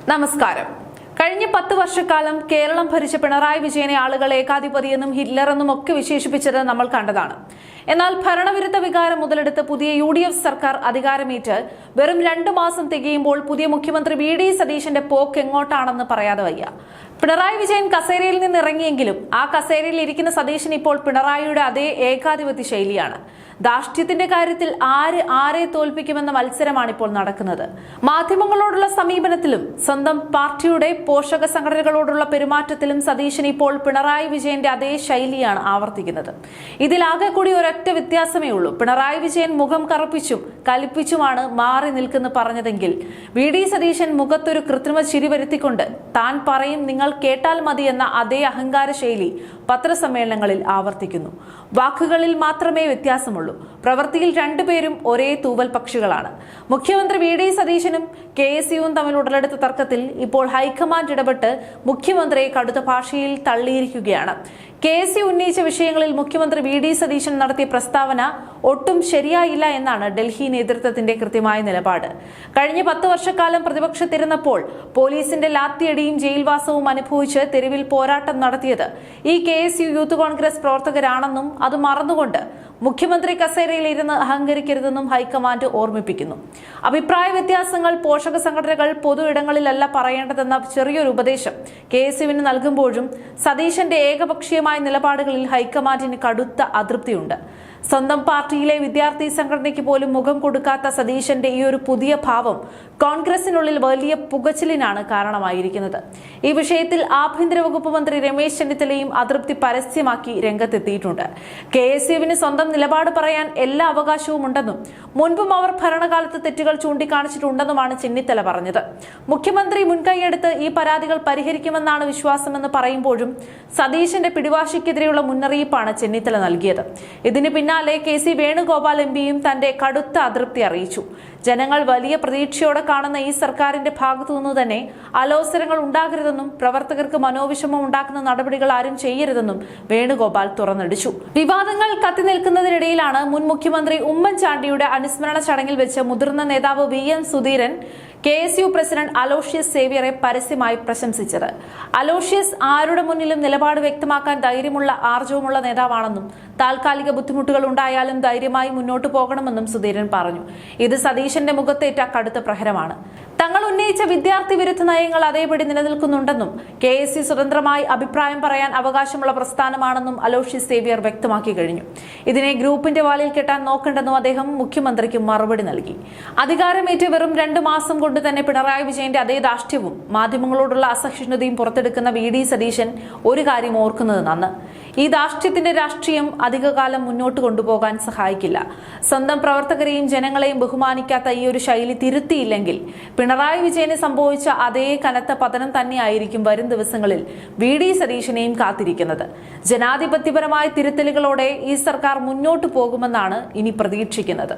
നമസ്കാരം. കഴിഞ്ഞ 10 വർഷക്കാലം കേരളം ഭരിച്ച പിണറായി വിജയനെ ആളുകൾ ഏകാധിപതിയെന്നും ഹിറ്റ്ലറെന്നും ഒക്കെ വിശേഷിപ്പിച്ചത് നമ്മൾ കണ്ടതാണ്. എന്നാൽ ഭരണവിരുദ്ധ വികാരം മുതലെടുത്ത് പുതിയ UDF സർക്കാർ അധികാരമേറ്റ് വെറും 2 മാസം തികയുമ്പോൾ പുതിയ മുഖ്യമന്ത്രി VD സതീശന്റെ പോക്ക് എങ്ങോട്ടാണെന്ന് പറയാതെ വയ്യ. പിണറായി വിജയൻ കസേരയിൽ നിന്ന് ഇറങ്ങിയെങ്കിലും ആ കസേരയിൽ ഇരിക്കുന്ന സതീശൻ ഇപ്പോൾ പിണറായിയുടെ അതേ ഏകാധിപത്യ ശൈലിയാണ്. ധാർഷ്ട്യത്തിന്റെ കാര്യത്തിൽ ആരെ തോൽപ്പിക്കുമെന്ന മത്സരമാണ് ഇപ്പോൾ നടക്കുന്നത്. മാധ്യമങ്ങളോടുള്ള സമീപനത്തിലും സ്വന്തം പാർട്ടിയുടെ പോഷക സംഘടനകളോടുള്ള പെരുമാറ്റത്തിലും സതീശൻ ഇപ്പോൾ പിണറായി വിജയന്റെ അതേ ശൈലിയാണ് ആവർത്തിക്കുന്നത്. ഇതിലാകെ കൂടി ഒരൊറ്റ വ്യത്യാസമേ ഉള്ളൂ. പിണറായി വിജയൻ മുഖം കറുപ്പിച്ചും കലിപ്പിച്ചുമാണ് മാറി നിൽക്കുന്നു പറഞ്ഞതെങ്കിൽ VD സതീശൻ മുഖത്തൊരു കൃത്രിമ ചിരി വരുത്തിക്കൊണ്ട് താൻ പറയും നിങ്ങൾ കേട്ടാൽ മതി എന്ന അതേ അഹങ്കാര ശൈലി പത്രസമ്മേളനങ്ങളിൽ ആവർത്തിക്കുന്നു. വാക്കുകളിൽ മാത്രമേ വ്യത്യാസമുള്ളൂ. പ്രവൃത്തിയിൽ രണ്ടുപേരും ഒരേ തൂവൽ പക്ഷികളാണ്. മുഖ്യമന്ത്രി VD സതീശനും KSUവും തമ്മിൽ ഉടലെടുത്ത തർക്കത്തിൽ ഇപ്പോൾ ഹൈക്കമാൻഡ് ഇടപെട്ട് മുഖ്യമന്ത്രിയെ കടുത്ത ഭാഷയിൽ തള്ളിയിരിക്കുകയാണ്. KSU ഉന്നയിച്ച വിഷയങ്ങളിൽ മുഖ്യമന്ത്രി VD സതീശൻ നടത്തിയ പ്രസ്താവന ഒട്ടും ശരിയായില്ല എന്നാണ് ഡൽഹി നേതൃത്വത്തിന്റെ കൃത്യമായ നിലപാട്. കഴിഞ്ഞ 10 വർഷക്കാലം പ്രതിപക്ഷത്തിരുന്നപ്പോൾ പോലീസിന്റെ ലാത്തിയടിയും ജയിൽവാസവും അനുഭവിച്ച് തെരുവിൽ പോരാട്ടം നടത്തിയത് ഈ KSU യൂത്ത് കോൺഗ്രസ് പ്രവർത്തകരാണെന്നും അത് മറന്നുകൊണ്ട് മുഖ്യമന്ത്രി കസേരയിൽ ഇരുന്ന് അഹങ്കരിക്കരുതെന്നും ഹൈക്കമാൻഡ് ഓർമ്മിപ്പിക്കുന്നു. അഭിപ്രായ വ്യത്യാസങ്ങൾ പോഷക സംഘടനകൾ പൊതു ഇടങ്ങളിലല്ല പറയേണ്ടതെന്ന ചെറിയൊരു ഉപദേശം KSUവിന് നൽകുമ്പോഴും സതീശന്റെ ഏകപക്ഷീയമായ നിലപാടുകളിൽ ഹൈക്കമാൻഡിന് കടുത്ത അതൃപ്തിയുണ്ട്. സ്വന്തം പാർട്ടിയിലെ വിദ്യാർത്ഥി സംഘടനയ്ക്ക് പോലും മുഖം കൊടുക്കാത്ത സതീശന്റെ ഈ ഒരു പുതിയ ഭാവം കോൺഗ്രസിനുള്ളിൽ വലിയ പുകച്ചിലിനാണ് കാരണമായിരിക്കുന്നത്. ഈ വിഷയത്തിൽ ആഭ്യന്തര വകുപ്പ് മന്ത്രി രമേശ് ചെന്നിത്തലയും അതൃപ്തി പരസ്യമാക്കി രംഗത്തെത്തിയിട്ടുണ്ട്. KSUവിന് സ്വന്തം നിലപാട് പറയാൻ എല്ലാ അവകാശവും ഉണ്ടെന്നും മുൻപും അവർ ഭരണകാലത്ത് തെറ്റുകൾ ചൂണ്ടിക്കാണിച്ചിട്ടുണ്ടെന്നുമാണ് ചെന്നിത്തല പറഞ്ഞത്. മുഖ്യമന്ത്രി മുൻകൈയെടുത്ത് ഈ പരാതികൾ പരിഹരിക്കുമെന്നാണ് വിശ്വാസമെന്ന് പറയുമ്പോഴും സതീശന്റെ പിടിവാശിക്കെതിരെയുള്ള മുന്നറിയിപ്പാണ് ചെന്നിത്തല നൽകിയത്. ഇതിന് പിന്നാലെ KC വേണുഗോപാൽ MPയും തന്റെ കടുത്ത അതൃപ്തി അറിയിച്ചു. ജനങ്ങൾ വലിയ പ്രതീക്ഷയോടെ കാണുന്ന ഈ സർക്കാരിന്റെ ഭാഗത്തുനിന്ന് തന്നെ അലോസരങ്ങൾ ഉണ്ടാകരുതെന്നും പ്രവർത്തകർക്ക് മനോവിഷമം ഉണ്ടാക്കുന്ന നടപടികൾ ആരും ചെയ്യരുതെന്നും വേണുഗോപാൽ തുറന്നടിച്ചു. വിവാദങ്ങൾ കത്തി നിൽക്കുന്നതിനിടയിലാണ് മുൻ മുഖ്യമന്ത്രി ഉമ്മൻചാണ്ടിയുടെ അനുസ്മരണ ചടങ്ങിൽ വെച്ച് മുതിർന്ന നേതാവ് VM Sudheeran KSU president Aloysius സേവ്യറെ പരസ്യമായി പ്രശംസിച്ചത്. അലോഷ്യസ് ആരുടെ മുന്നിലും നിലപാട് വ്യക്തമാക്കാൻ ധൈര്യമുള്ള ആർജവമുള്ള നേതാവാണെന്നും താൽക്കാലിക ബുദ്ധിമുട്ടുകൾ ഉണ്ടായാലും ധൈര്യമായി മുന്നോട്ടു പോകണമെന്നും സുധീരൻ പറഞ്ഞു. ഇത് സതീശന്റെ മുഖത്തേറ്റ കടുത്ത പ്രഹരമാണ്. തങ്ങൾ ഉന്നയിച്ച വിദ്യാർത്ഥി വിരുദ്ധ നയങ്ങൾ അതേപടി നിലനിൽക്കുന്നുണ്ടെന്നും KSU സ്വതന്ത്രമായി അഭിപ്രായം പറയാൻ അവകാശമുള്ള പ്രസ്ഥാനമാണെന്നും അലോഷ്യസ് സേവ്യർ വ്യക്തമാക്കി കഴിഞ്ഞു. ഇതിനെ ഗ്രൂപ്പിന്റെ വാലിൽ കെട്ടാൻ നോക്കണ്ടെന്നും അദ്ദേഹം മുഖ്യമന്ത്രിക്ക് മറുപടി നൽകി. അധികാരമേറ്റ് വെറും 2 മാസം കൊണ്ട് തന്നെ പിണറായി വിജയന്റെ അതേ ധാർഷ്ട്യവും മാധ്യമങ്ങളോടുള്ള അസഹിഷ്ണുതയും പുറത്തെടുക്കുന്ന VD സതീശൻ ഒരു കാര്യം ഓർക്കുന്നത് നന്ന്. ഈ ധാർഷ്ട്യത്തിന്റെ രാഷ്ട്രീയം അധികകാലം മുന്നോട്ട് കൊണ്ടുപോകാൻ സഹായിക്കില്ല. സ്വന്തം പ്രവർത്തകരെയും ജനങ്ങളെയും ബഹുമാനിക്കാത്ത ഈ ഒരു ശൈലി തിരുത്തിയില്ലെങ്കിൽ പിണറായി വിജയന് സംഭവിച്ച അതേ കനത്ത പതനം തന്നെയായിരിക്കും വരും ദിവസങ്ങളിൽ VD സതീശനെയും കാത്തിരിക്കുന്നത്. ജനാധിപത്യപരമായ തിരുത്തലുകളോടെ ഈ സർക്കാർ മുന്നോട്ടു പോകുമെന്നാണ് ഇനി പ്രതീക്ഷിക്കുന്നത്.